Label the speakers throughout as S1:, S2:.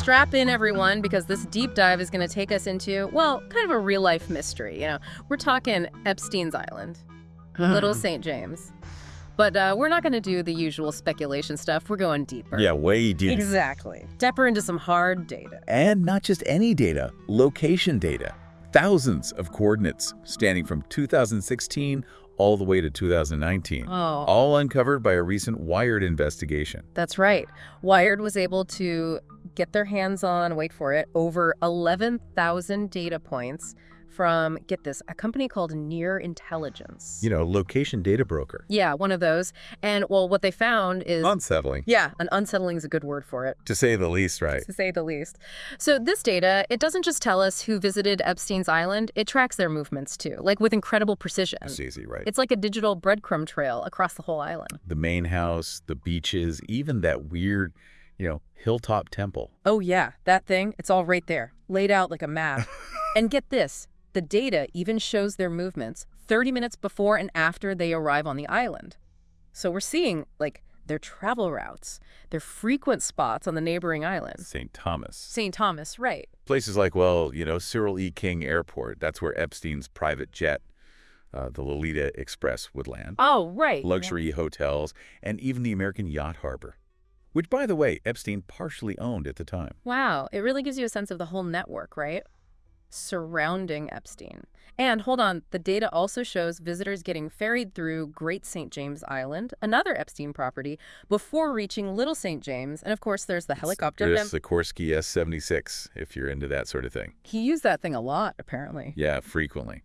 S1: strap in, everyone, because this deep dive is going to take us into, well, kind of a real-life mystery. We're talking Epstein's Island, Little St. James. But we're not going to do the usual speculation stuff. We're going deeper.
S2: Yeah, way deeper.
S1: Exactly. Deeper into some hard data.
S2: And not just any data, location data. Thousands of coordinates spanning from 2016 all the way to 2019.
S1: Oh.
S2: All uncovered by a recent Wired investigation.
S1: That's right. Wired was able to get their hands on, wait for it, over 11,000 data points from, get this, a company called Near Intelligence.
S2: Location data broker.
S1: Yeah, one of those. And, well, what they found is...
S2: Unsettling.
S1: Yeah, unsettling is a good word for it.
S2: To say the least, right?
S1: To say the least. So this data, it doesn't just tell us who visited Epstein's Island, it tracks their movements too, like with incredible precision.
S2: It's easy, right?
S1: It's like a digital breadcrumb trail across the whole island.
S2: The main house, the beaches, even that weird, hilltop temple.
S1: Oh yeah, that thing, it's all right there, laid out like a map. And get this. The data even shows their movements 30 minutes before and after they arrive on the island. So we're seeing, their travel routes, their frequent spots on the neighboring island.
S2: St. Thomas.
S1: St. Thomas, right.
S2: Places like, Cyril E. King Airport. That's where Epstein's private jet, the Lolita Express, would land.
S1: Oh, right.
S2: Luxury hotels, and even the American Yacht Harbor, which, by the way, Epstein partially owned at the time.
S1: Wow. It really gives you a sense of the whole network, right? Surrounding Epstein. And hold on, the data also shows visitors getting ferried through Great St. James Island, another Epstein property, before reaching Little St. James. And of course, there's the helicopter.
S2: There's the Sikorsky S-76, if you're into that sort of thing.
S1: He used that thing a lot, apparently.
S2: Yeah, frequently.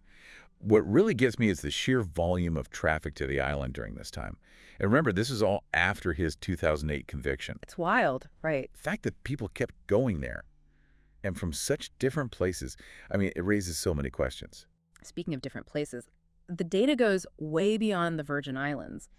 S2: What really gets me is the sheer volume of traffic to the island during this time. And remember, this is all after his 2008 conviction.
S1: It's wild, right?
S2: The fact that people kept going there, and from such different places, it raises so many questions.
S1: Speaking of different places, the data goes way beyond the Virgin Islands.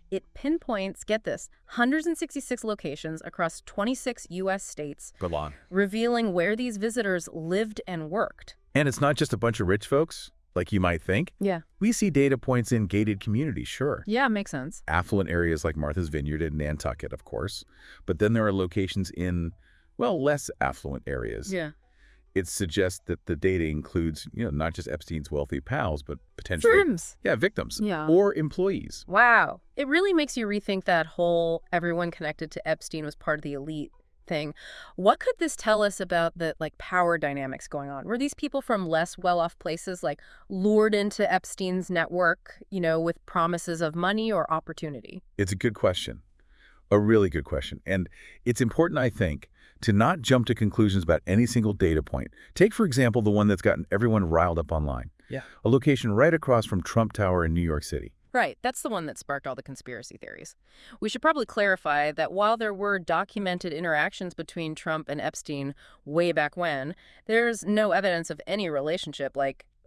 S1: It pinpoints, get this, 166 locations across 26 U.S. states,
S2: Go on.
S1: revealing where these visitors lived and worked.
S2: And it's not just a bunch of rich folks, like you might think.
S1: Yeah.
S2: We see data points in gated communities, sure.
S1: Yeah, makes sense.
S2: Affluent areas like Martha's Vineyard and Nantucket, of course. But then there are locations in, less affluent areas.
S1: Yeah.
S2: It suggests that the data includes, not just Epstein's wealthy pals, but potentially...
S1: Firms.
S2: Yeah, victims.
S1: Yeah.
S2: Or employees.
S1: Wow. It really makes you rethink that whole everyone connected to Epstein was part of the elite thing. What could this tell us about the, power dynamics going on? Were these people from less well-off places, lured into Epstein's network, with promises of money or opportunity?
S2: It's a good question. A really good question. And it's important, I think, to not jump to conclusions about any single data point. Take, for example, the one that's gotten everyone riled up online.
S1: Yeah.
S2: A location right across from Trump Tower in New York City.
S1: Right. That's the one that sparked all the conspiracy theories. We should probably clarify that while there were documented interactions between Trump and Epstein way back when, there's no evidence of any relationship,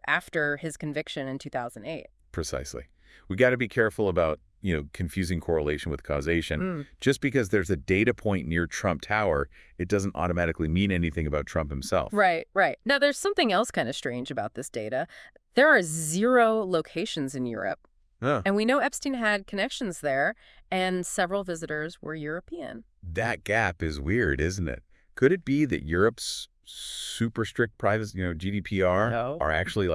S1: after his conviction in 2008.
S2: Precisely. We got to be careful about confusing correlation with causation. Just because there's a data point near Trump Tower, it doesn't automatically mean anything about Trump himself.
S1: Right. Now, there's something else kind of strange about this data. There are 0 locations in Europe. And we know Epstein had connections there, and several visitors were European.
S2: That gap is weird, isn't it? Could it be that Europe's super strict privacy, GDPR, are actually,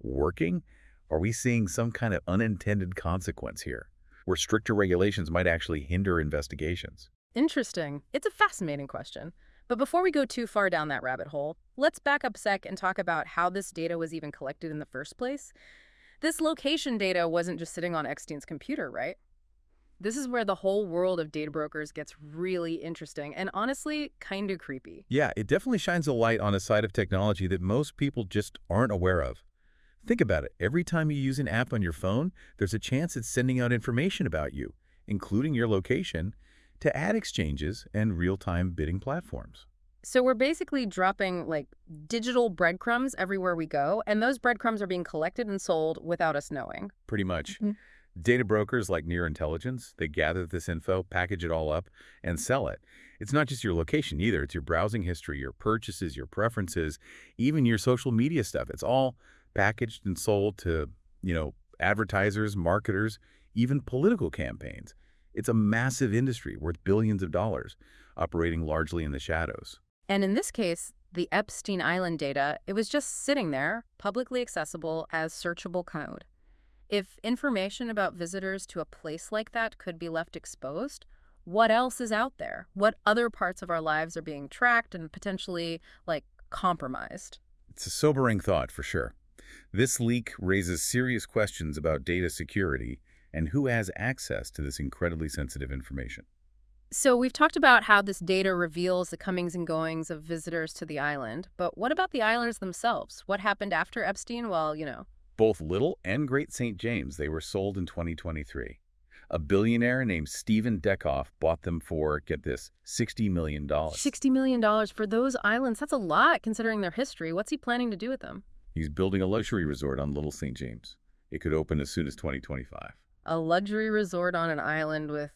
S2: working? Are we seeing some kind of unintended consequence here, where stricter regulations might actually hinder investigations?
S1: Interesting. It's a fascinating question. But before we go too far down that rabbit hole, let's back up a sec and talk about how this data was even collected in the first place. This location data wasn't just sitting on Epstein's computer, right? This is where the whole world of data brokers gets really interesting and honestly kind of creepy.
S2: Yeah, it definitely shines a light on a side of technology that most people just aren't aware of. Think about it. Every time you use an app on your phone, there's a chance it's sending out information about you, including your location, to ad exchanges and real-time bidding platforms.
S1: So we're basically dropping digital breadcrumbs everywhere we go, and those breadcrumbs are being collected and sold without us knowing.
S2: Pretty much. Data brokers like Near Intelligence, they gather this info, package it all up, and sell it. It's not just your location either. It's your browsing history, your purchases, your preferences, even your social media stuff. It's all packaged and sold to, advertisers, marketers, even political campaigns. It's a massive industry worth billions of dollars, operating largely in the shadows.
S1: And in this case, the Epstein Island data, it was just sitting there, publicly accessible as searchable code. If information about visitors to a place like that could be left exposed, what else is out there? What other parts of our lives are being tracked and potentially, compromised?
S2: It's a sobering thought for sure. This leak raises serious questions about data security and who has access to this incredibly sensitive information.
S1: So we've talked about how this data reveals the comings and goings of visitors to the island, but what about the islanders themselves? What happened after Epstein? Well.
S2: Both Little and Great St. James, they were sold in 2023. A billionaire named Stephen Dekoff bought them for, get this, $60 million.
S1: $60 million for those islands, that's a lot considering their history. What's he planning to do with them?
S2: He's building a luxury resort on Little St. James. It could open as soon as 2025.
S1: A luxury resort on an island with,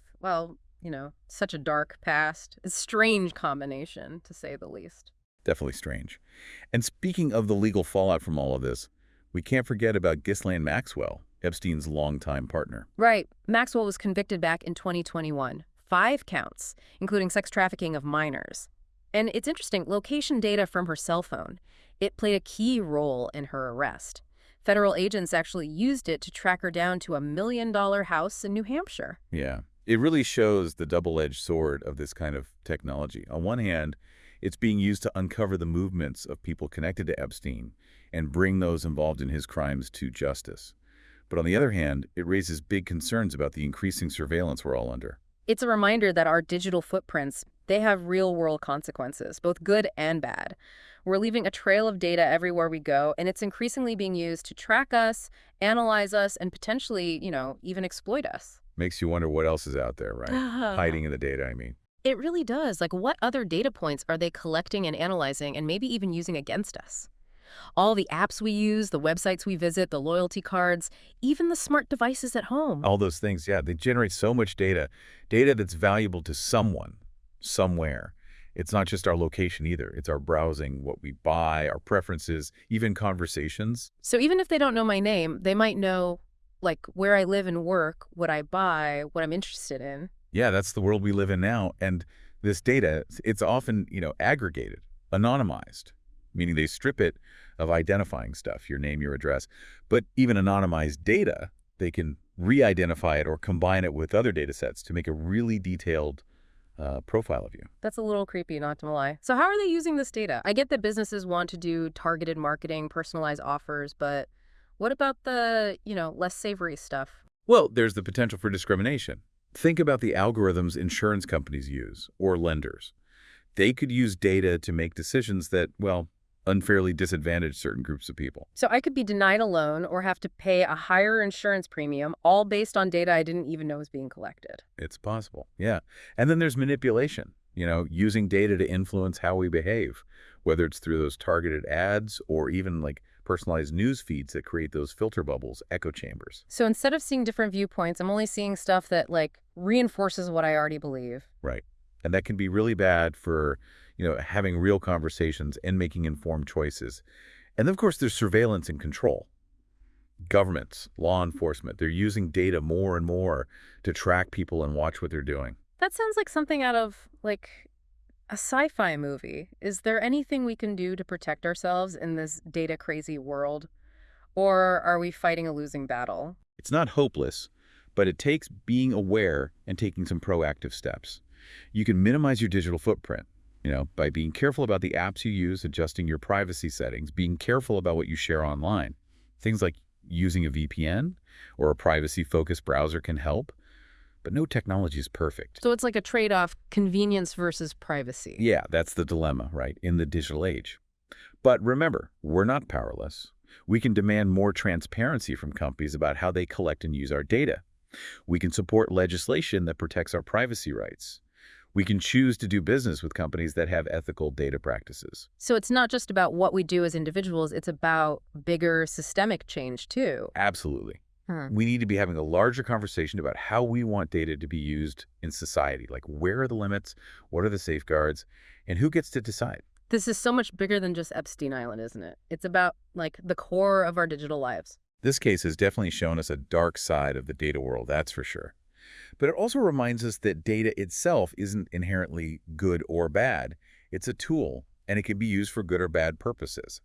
S1: such a dark past. A strange combination, to say the least.
S2: Definitely strange. And speaking of the legal fallout from all of this, we can't forget about Ghislaine Maxwell, Epstein's longtime partner.
S1: Right. Maxwell was convicted back in 2021. 5 counts, including sex trafficking of minors. And it's interesting, location data from her cell phone. It played a key role in her arrest. Federal agents actually used it to track her down to a $1 million house in New Hampshire.
S2: Yeah. It really shows the double-edged sword of this kind of technology. On one hand, it's being used to uncover the movements of people connected to Epstein and bring those involved in his crimes to justice. But on the other hand, it raises big concerns about the increasing surveillance we're all under.
S1: It's a reminder that our digital footprints, they have real-world consequences, both good and bad. We're leaving a trail of data everywhere we go, and it's increasingly being used to track us, analyze us, and potentially, even exploit us.
S2: Makes you wonder what else is out there, right? Hiding in the data, I mean.
S1: It really does. What other data points are they collecting and analyzing and maybe even using against us? All the apps we use, the websites we visit, the loyalty cards, even the smart devices at home.
S2: All those things, yeah, they generate so much data. Data that's valuable to someone, somewhere. It's not just our location either. It's our browsing, what we buy, our preferences, even conversations.
S1: So even if they don't know my name, they might know, where I live and work, what I buy, what I'm interested in.
S2: Yeah, that's the world we live in now. And this data, it's often, aggregated, anonymized, meaning they strip it of identifying stuff, your name, your address. But even anonymized data, they can re-identify it or combine it with other data sets to make a really detailed profile of you.
S1: That's a little creepy, not to lie. So how are they using this data? I get that businesses want to do targeted marketing, personalized offers, but what about the, less savory stuff?
S2: Well, there's the potential for discrimination. Think about the algorithms insurance companies use, or lenders. They could use data to make decisions that, well, unfairly disadvantage certain groups of people.
S1: So I could be denied a loan or have to pay a higher insurance premium, all based on data I didn't even know was being collected.
S2: It's possible, yeah. And then there's manipulation, using data to influence how we behave, whether it's through those targeted ads or even personalized news feeds that create those filter bubbles, echo chambers.
S1: So instead of seeing different viewpoints, I'm only seeing stuff that reinforces what I already believe.
S2: Right. And that can be really bad for, having real conversations and making informed choices. And of course, there's surveillance and control. Governments, law enforcement, they're using data more and more to track people and watch what they're doing.
S1: That sounds like something out of, a sci-fi movie. Is there anything we can do to protect ourselves in this data-crazy world? Or are we fighting a losing battle?
S2: It's not hopeless, but it takes being aware and taking some proactive steps. You can minimize your digital footprint, by being careful about the apps you use, adjusting your privacy settings, being careful about what you share online. Things like using a VPN or a privacy-focused browser can help. But no technology is perfect.
S1: So it's like a trade-off, convenience versus privacy.
S2: Yeah, that's the dilemma, right, in the digital age. But remember, we're not powerless. We can demand more transparency from companies about how they collect and use our data. We can support legislation that protects our privacy rights. We can choose to do business with companies that have ethical data practices.
S1: So it's not just about what we do as individuals, it's about bigger systemic change too.
S2: Absolutely. We need to be having a larger conversation about how we want data to be used in society. Where are the limits? What are the safeguards? And who gets to decide?
S1: This is so much bigger than just Epstein Island, isn't it? It's about, the core of our digital lives.
S2: This case has definitely shown us a dark side of the data world, that's for sure. But it also reminds us that data itself isn't inherently good or bad. It's a tool, and it can be used for good or bad purposes.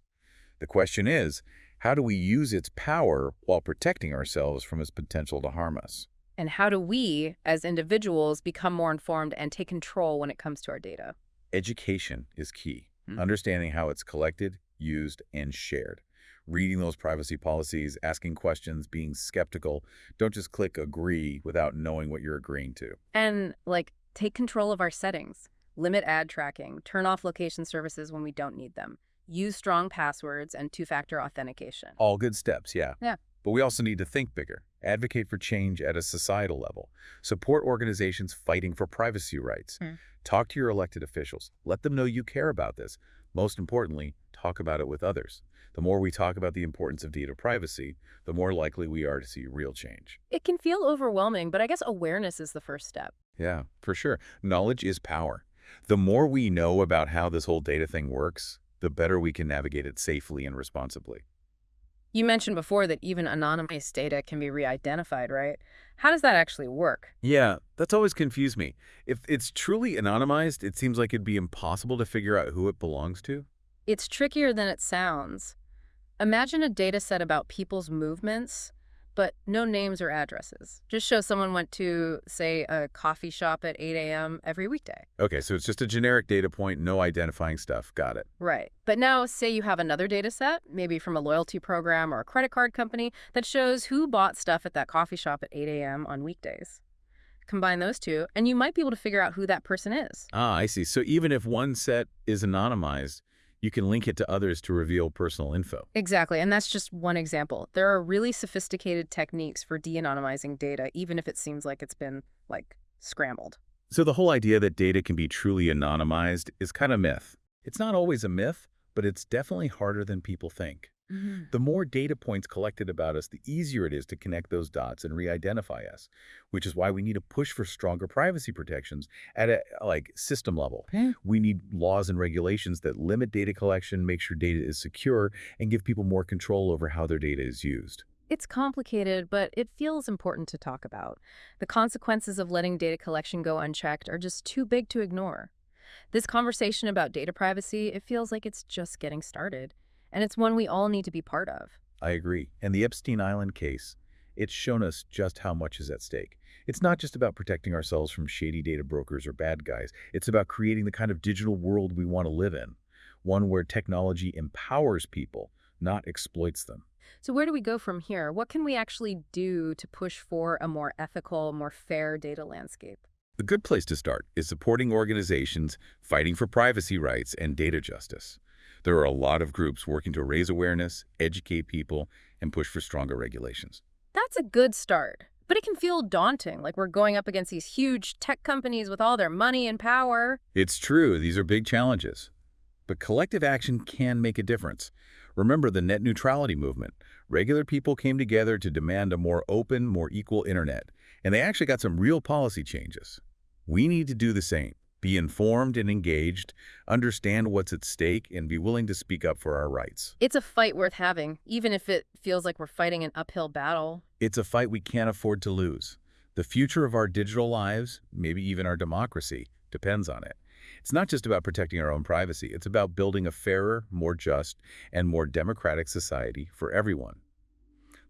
S2: The question is, how do we use its power while protecting ourselves from its potential to harm us?
S1: And how do we, as individuals, become more informed and take control when it comes to our data?
S2: Education is key.
S1: Hmm.
S2: Understanding how it's collected, used, and shared. Reading those privacy policies, asking questions, being skeptical. Don't just click agree without knowing what you're agreeing to.
S1: And, like, take control of our settings. Limit ad tracking. Turn off location services when we don't need them. Use strong passwords and two-factor authentication.
S2: All good steps, yeah.
S1: Yeah.
S2: But we also need to think bigger. Advocate for change at a societal level. Support organizations fighting for privacy rights. Talk to your elected officials. Let them know you care about this. Most importantly, talk about it with others. The more we talk about the importance of data privacy, the more likely we are to see real change.
S1: It can feel overwhelming, but I guess awareness is the first step.
S2: Yeah, for sure. Knowledge is power. The more we know about how this whole data thing works, the better we can navigate it safely and responsibly.
S1: You mentioned before that even anonymized data can be re-identified, right? How does that actually work?
S2: Yeah, that's always confused me. If it's truly anonymized, it seems like it'd be impossible to figure out who it belongs to.
S1: It's trickier than it sounds. Imagine a data set about people's movements, but no names or addresses. Just show someone went to, say, a coffee shop at 8 a.m. every weekday.
S2: Okay, so it's just a generic data point, no identifying stuff. Got it.
S1: Right. But now, say you have another data set, maybe from a loyalty program or a credit card company, that shows who bought stuff at that coffee shop at 8 a.m. on weekdays. Combine those two, and you might be able to figure out who that person is.
S2: Ah, I see. So even if one set is anonymized, you can link it to others to reveal personal info.
S1: Exactly, and that's just one example. There are really sophisticated techniques for de-anonymizing data, even if it seems like it's been, like, scrambled.
S2: So the whole idea that data can be truly anonymized is kind of myth. It's not always a myth, but it's definitely harder than people think. The more data points collected about us, the easier it is to connect those dots and re-identify us, which is why we need to push for stronger privacy protections at a system level. We need laws and regulations that limit data collection, make sure data is secure, and give people more control over how their data is used.
S1: It's complicated, but it feels important to talk about. The consequences of letting data collection go unchecked are just too big to ignore. This conversation about data privacy, it feels like it's just getting started. And it's one we all need to be part of.
S2: I agree. And the Epstein Island case, it's shown us just how much is at stake. It's not just about protecting ourselves from shady data brokers or bad guys. It's about creating the kind of digital world we want to live in, one where technology empowers people, not exploits them.
S1: So where do we go from here? What can we actually do to push for a more ethical, more fair data landscape?
S2: A good place to start is supporting organizations fighting for privacy rights and data justice. There are a lot of groups working to raise awareness, educate people, and push for stronger regulations.
S1: That's a good start, but it can feel daunting, like we're going up against these huge tech companies with all their money and power.
S2: It's true, these are big challenges. But collective action can make a difference. Remember the net neutrality movement. Regular people came together to demand a more open, more equal internet, and they actually got some real policy changes. We need to do the same. Be informed and engaged, understand what's at stake, and be willing to speak up for our rights.
S1: It's a fight worth having, even if it feels like we're fighting an uphill battle.
S2: It's a fight we can't afford to lose. The future of our digital lives, maybe even our democracy, depends on it. It's not just about protecting our own privacy. It's about building a fairer, more just, and more democratic society for everyone.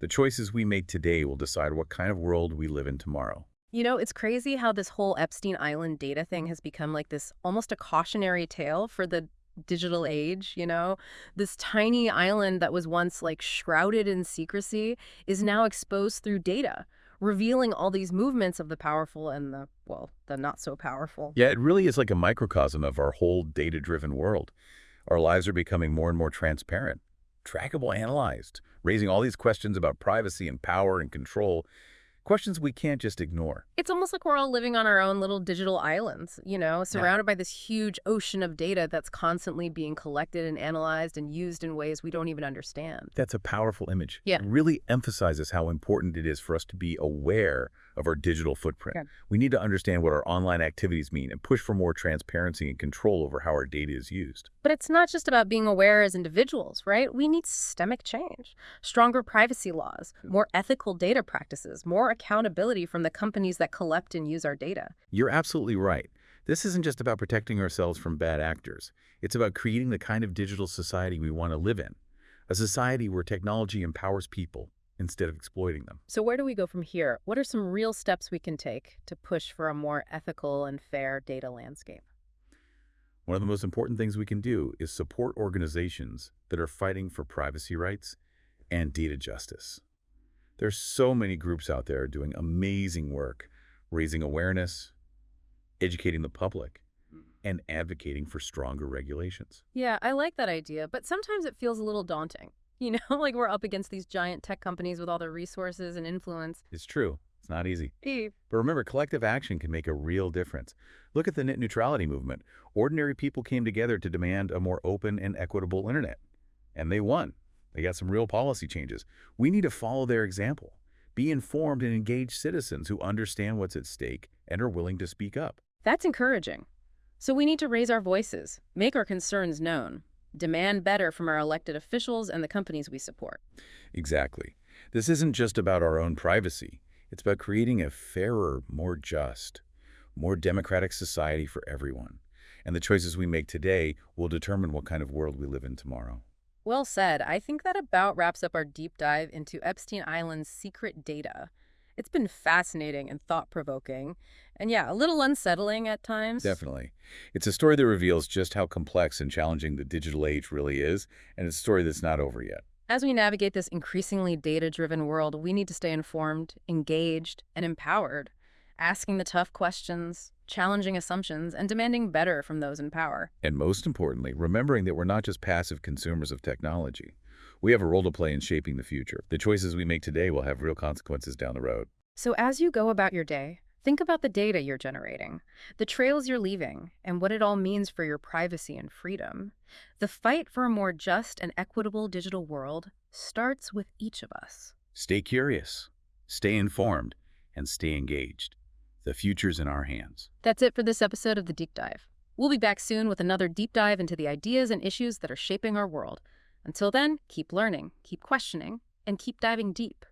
S2: The choices we make today will decide what kind of world we live in tomorrow.
S1: You know, it's crazy how this whole Epstein Island data thing has become like this almost a cautionary tale for the digital age, you know? This tiny island that was once like shrouded in secrecy is now exposed through data, revealing all these movements of the powerful and the, well, the not so powerful.
S2: Yeah, it really is like a microcosm of our whole data-driven world. Our lives are becoming more and more transparent, trackable, analyzed, raising all these questions about privacy and power and control. Questions we can't just ignore.
S1: It's almost like we're all living on our own little digital islands, you know, surrounded by this huge ocean of data that's constantly being collected and analyzed and used in ways we don't even understand.
S2: That's a powerful image.
S1: Yeah.
S2: It really emphasizes how important it is for us to be aware of our digital footprint.
S1: Yeah.
S2: We need to understand what our online activities mean and push for more transparency and control over how our data is used.
S1: But it's not just about being aware as individuals, right? We need systemic change, stronger privacy laws, more ethical data practices, more accountability from the companies that collect and use our data.
S2: You're absolutely right. This isn't just about protecting ourselves from bad actors. It's about creating the kind of digital society we want to live in, a society where technology empowers people instead of exploiting them.
S1: So where do we go from here? What are some real steps we can take to push for a more ethical and fair data landscape?
S2: One of the most important things we can do is support organizations that are fighting for privacy rights and data justice. There's so many groups out there doing amazing work, raising awareness, educating the public, and advocating for stronger regulations.
S1: Yeah, I like that idea, but sometimes it feels a little daunting. Like we're up against these giant tech companies with all their resources and influence.
S2: It's true. It's not easy.
S1: Eve.
S2: But remember, collective action can make a real difference. Look at the net neutrality movement. Ordinary people came together to demand a more open and equitable internet. And they won. They got some real policy changes. We need to follow their example. Be informed and engaged citizens who understand what's at stake and are willing to speak up.
S1: That's encouraging. So we need to raise our voices, make our concerns known, demand better from our elected officials and the companies we support.
S2: Exactly. This isn't just about our own privacy. It's about creating a fairer, more just, more democratic society for everyone. And the choices we make today will determine what kind of world we live in tomorrow.
S1: Well said. I think that about wraps up our deep dive into Epstein Island's secret data. It's been fascinating and thought-provoking, and yeah, a little unsettling at times.
S2: Definitely. It's a story that reveals just how complex and challenging the digital age really is, and it's a story that's not over yet.
S1: As we navigate this increasingly data-driven world, we need to stay informed, engaged, and empowered, asking the tough questions, challenging assumptions, and demanding better from those in power.
S2: And most importantly, remembering that we're not just passive consumers of technology. We have a role to play in shaping the future. The choices we make today will have real consequences down the road.
S1: So as you go about your day, think about the data you're generating, the trails you're leaving, and what it all means for your privacy and freedom. The fight for a more just and equitable digital world starts with each of us.
S2: Stay curious, stay informed, and stay engaged. The future's in our hands.
S1: That's it for this episode of The Deep Dive. We'll be back soon with another deep dive into the ideas and issues that are shaping our world. Until then, keep learning, keep questioning, and keep diving deep.